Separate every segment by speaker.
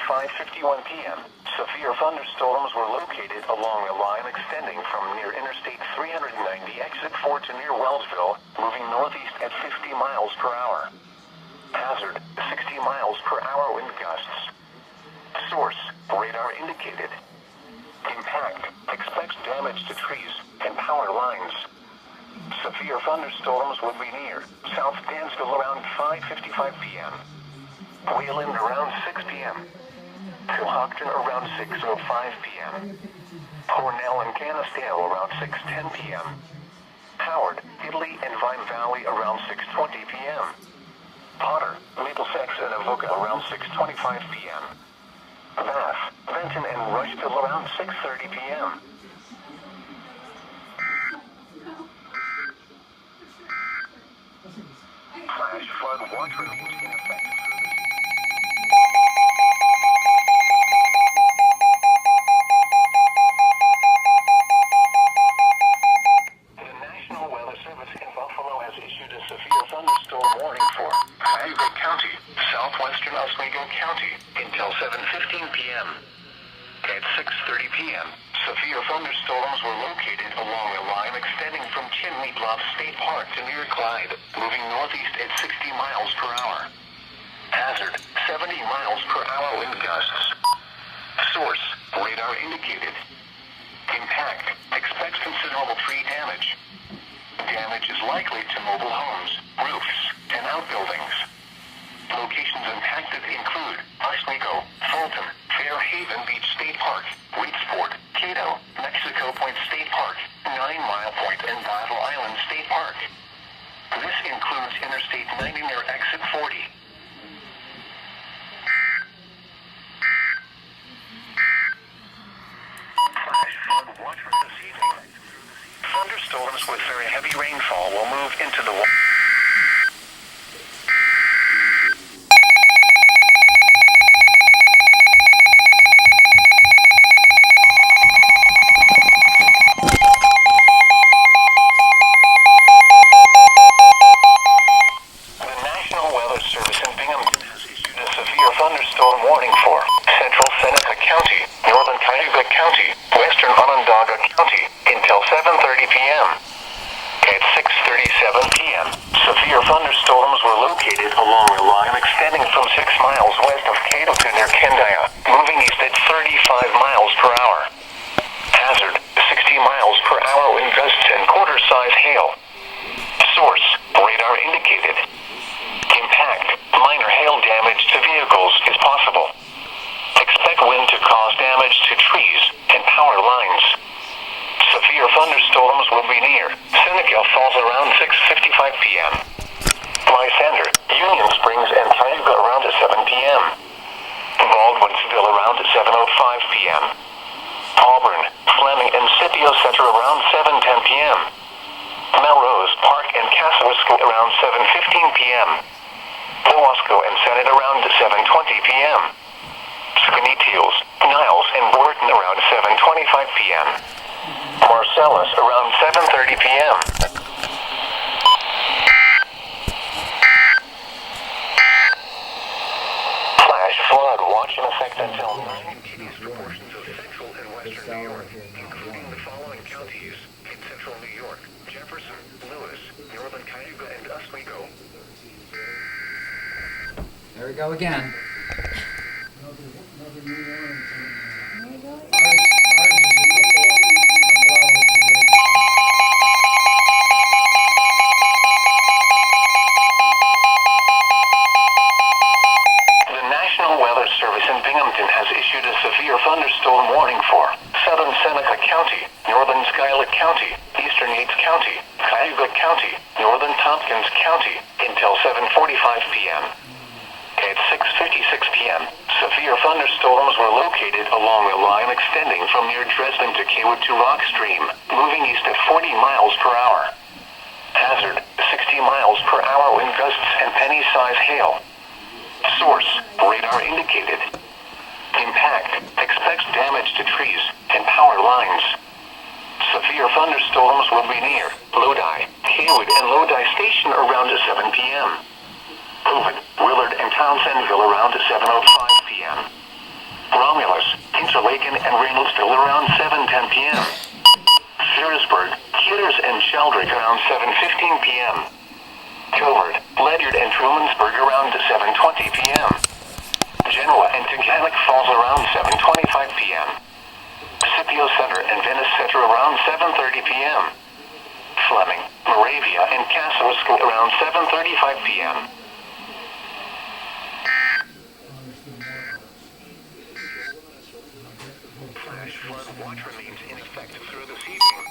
Speaker 1: 5:51 p.m. Severe thunderstorms were located along a line extending from near Interstate 390 exit 4 to near Wellsville, moving northeast at 50 miles per hour. Hazard, 60 miles per hour wind gusts. Source, radar indicated. Impact, expects damage to trees and power lines. Severe thunderstorms will be near South Dansville around 5:55 p.m. Wayland around 6 p.m. Cohocton around 6:05 p.m. Cornell and Canisteo around 6:10 p.m. Howard, Italy and Vine Valley around 6:20 p.m. Potter, Middlesex and Avoca around 6:25 p.m. Bath, Benton and Rushville around 6:30 p.m. Flash flood watch remains in effect. The National Weather Service in Buffalo has issued a severe thunderstorm warning for Cuyahoga County, southwestern Oswego County, until 7:15 p.m. At 6:30 p.m., severe thunderstorms were located along a line extending from Chimney Bluff State Park to near Clyde, moving northeast at 60 miles per hour. Hazard, 70 miles per hour wind gusts. Source, radar indicated. Impact, expects considerable tree damage. Damage is likely to mobile homes, roofs, and outbuildings. Locations impacted include Oswego, Fulton, Fairhaven Beach State Park, Waitsport, Cato, Mexico Point State Park, 9 Mile Point, and Battle Island State Park. This includes Interstate 90 near Exit 40. Flash flood watch for this evening. Thunderstorms with very heavy rainfall will move into the thunderstorm warning for central Seneca County, northern Cuyahoga County, western Onondaga County, until 7:30 p.m. At 6:37 p.m., severe thunderstorms were located along a line extending from 6 miles west of Cato to near Kendia, moving east at 35 miles per hour. Hazard, 60 miles per hour wind gusts and quarter-size hail. Source, radar indicated. Impact, minor hail damage to vehicles is possible. Expect wind to cause damage to trees and power lines. Severe thunderstorms will be near Seneca Falls around 6:55 p.m. Lysander, Union Springs, and Cuyahoga around 7 p.m. Baldwinsville around 7:05 p.m. Auburn, Fleming, and Scipio Center around 7:10 p.m. Melrose Park and Kosciuszko around 7:15 p.m. Owasco and Senate around 7:20 p.m. Skinny-Teals, Niles, and Borton around 7:25 p.m. Marcellus around 7:30 p.m. Flash flood watch in effect until 9 p.m. for portions of central and western New York, including the following counties in central New York: Jefferson, Lewis, northern Cuyahoga, and Oswego.
Speaker 2: There we go again.
Speaker 1: The National Weather Service in Binghamton has issued a severe thunderstorm warning for southern Seneca County, northern Schuyler County, eastern Yates County, Cuyahoga County, northern Tompkins County, until 7:45 p.m. At 6:56 p.m., severe thunderstorms were located along a line extending from near Dresden to Kaywood to Rock Stream, moving east at 40 miles per hour. Hazard, 60 miles per hour wind gusts and penny-size hail. Source, radar indicated. Impact, expects damage to trees and power lines. Severe thunderstorms will be near Lodi, Kaywood, and Lodi Station around 7 p.m. Hoven, Willard, and Townsendville around 7:05 p.m. Laken and rain still around 7:10 p.m. Ferrisburg, Kitters and Sheldrick around 7:15 p.m. Kilward, Ledyard and Trumansburg around 7:20 p.m. Genoa and Tecanic Falls around 7:25 p.m. Scipio Center and Venice Center around 7:30 p.m. Fleming, Moravia and Kassersk around 7:35 p.m. Flash flood watch remains in effect through this evening.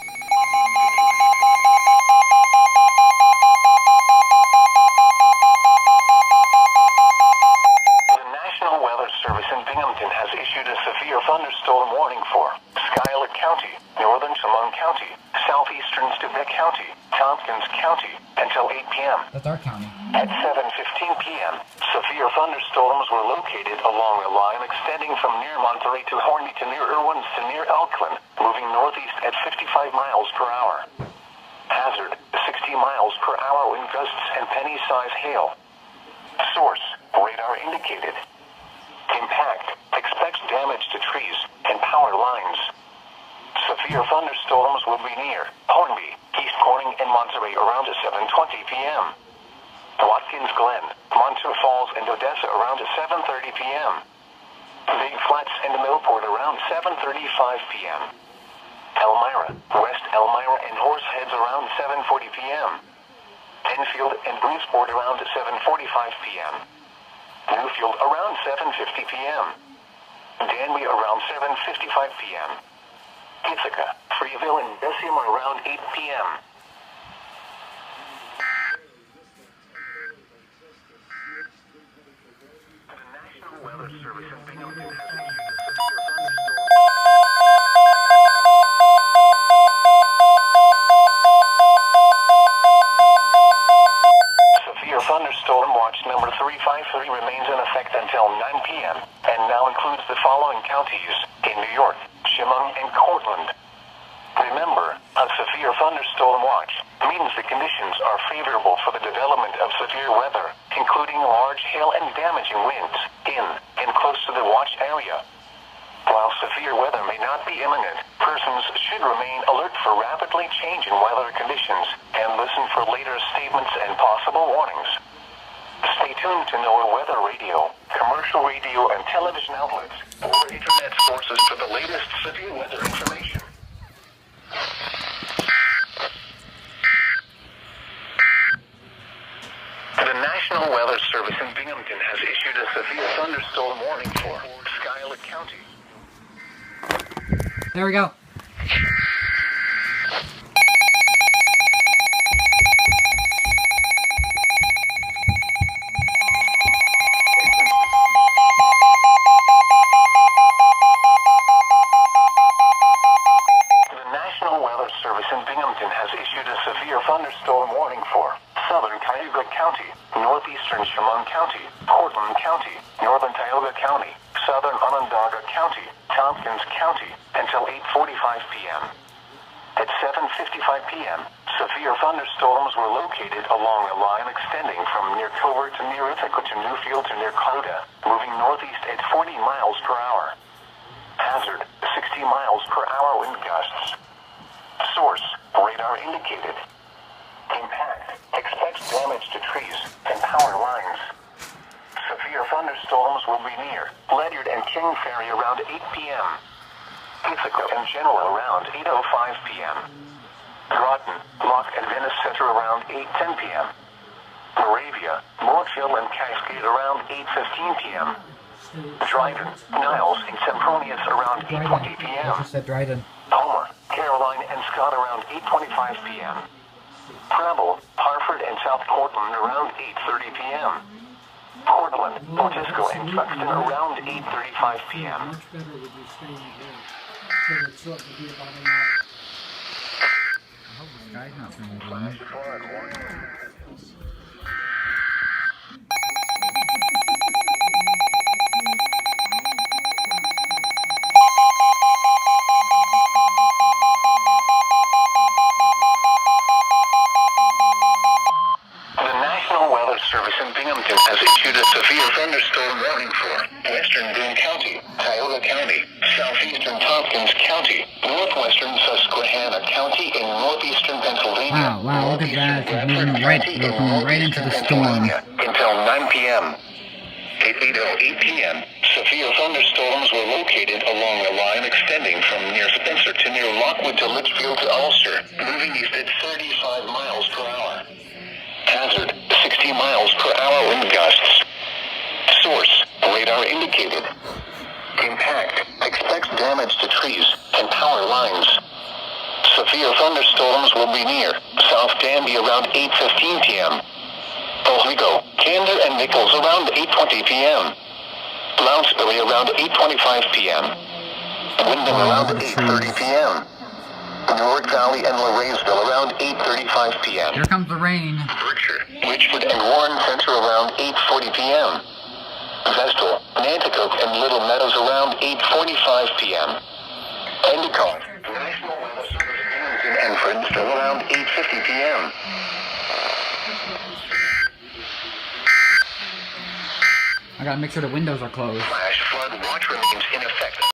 Speaker 1: The National Weather Service in Binghamton has issued a severe thunderstorm warning for Schuyler County, northern Chemung County, southeastern Steuben County, Tompkins County, until 8 p.m.
Speaker 2: That's our county.
Speaker 1: At 7:15 p.m., severe thunderstorms were located along a line extending from near Monterey to Horny to near Irwins to near Elkland, moving northeast at 55 miles per hour. Hazard, 60 miles per hour wind gusts and penny-size hail. Source, radar indicated. Impact, expects damage to trees and power lines. Severe thunderstorms will be near Hornby, East Corning, and Monterey around 7:20 p.m. Watkins Glen, Montour Falls, and Odessa around 7:30 p.m. Big Flats and Millport around 7:35 p.m. Elmira, West Elmira, and Horseheads around 7:40 p.m. Enfield and Bruceport around 7:45 p.m. Newfield around 7:50 p.m. Danby around 7:55 p.m. Ithaca, Freeville, and Bessemer around 8 p.m. The National Weather Service in Binghamton has issued a severe thunderstorm. Severe thunderstorm watch number 353 remains in effect until 9 p.m. and now includes the following counties in New York, Chemung, and Cortland. Remember, a severe thunderstorm watch means the conditions are favorable for the development of severe weather, including large hail and damaging winds in and close to the watch area. While severe weather may not be imminent, persons should remain alert for rapidly changing weather conditions and listen for later statements and possible warnings. Stay tuned to NOAA Weather Radio, commercial radio and television outlets, or internet sources for the latest severe weather information. The National Weather Service in Binghamton has issued a severe thunderstorm warning for Schuyler County.
Speaker 2: There we go.
Speaker 1: The National Weather Service in Binghamton has issued a severe thunderstorm warning for southern Cayuga County, northeastern Chemung County, Portland County, northern Tioga County, southern Onondaga County, Tompkins County, until 8:45 p.m. At 7:55 p.m., severe thunderstorms were located along a line extending from near Covert to near Ithaca to Newfield to near Coda, moving northeast at 40 miles per hour. Hazard, 60 miles per hour wind gusts. Source, radar indicated. Impact, expects damage to trees and power lines. Severe thunderstorms will be near Ledyard and King Ferry around 8 p.m. Ithaca and Genoa around 8:05 p.m. Groton, Lock, and Venice Center around 8:10 p.m. Moravia, Mortville, and Cascade around 8:15 p.m. Dryden, Niles, and Sempronius around 8:20 p.m.
Speaker 2: I just said Dryden.
Speaker 1: Homer, Caroline, and Scott around 8:25 p.m. Preble, Hartford, and South Portland around 8:30 p.m. Portland, Portisco, and Truxton around 8:35 p.m.
Speaker 3: Much better with you staying here. So the trip will be about an hour.
Speaker 2: I hope the sky's not turning
Speaker 1: Flash
Speaker 2: blue.
Speaker 1: flood warning. The National Weather Service in Binghamton has issued a severe thunderstorm warning for western Boone County, Tioga County, southeastern Tompkins County, northwestern Susquehanna County, and northeastern Pennsylvania.
Speaker 2: Wow, look at that. It's moving we're going right into the storm.
Speaker 1: Until 9 p.m. At 8:08 p.m., severe thunderstorms were located along a line extending from near Spencer to near Lockwood to Litchfield to Ulster, moving east at 35 miles per hour. Hazard, 60 miles per hour wind gusts. Source, radar indicated. Impact, expects damage to trees and power lines. Severe thunderstorms will be near South Danby around 8:15 p.m. Oswego, Candor and Nichols around 8:20 p.m. Lounsbury around 8:25 p.m. Wyndham around 8:30 p.m. Newark Valley and Laraysville around 8:35 p.m.
Speaker 2: Here comes the rain.
Speaker 1: Richford and Warren Center around 8:40 p.m. Vestal, Nanticoke and Little Meadows around 8:45 p.m. Endicott, National Weather Service Bennington and Fredericksville around 8:50 p.m.
Speaker 2: I gotta make sure the windows are closed.
Speaker 1: Flash flood watch remains in effect.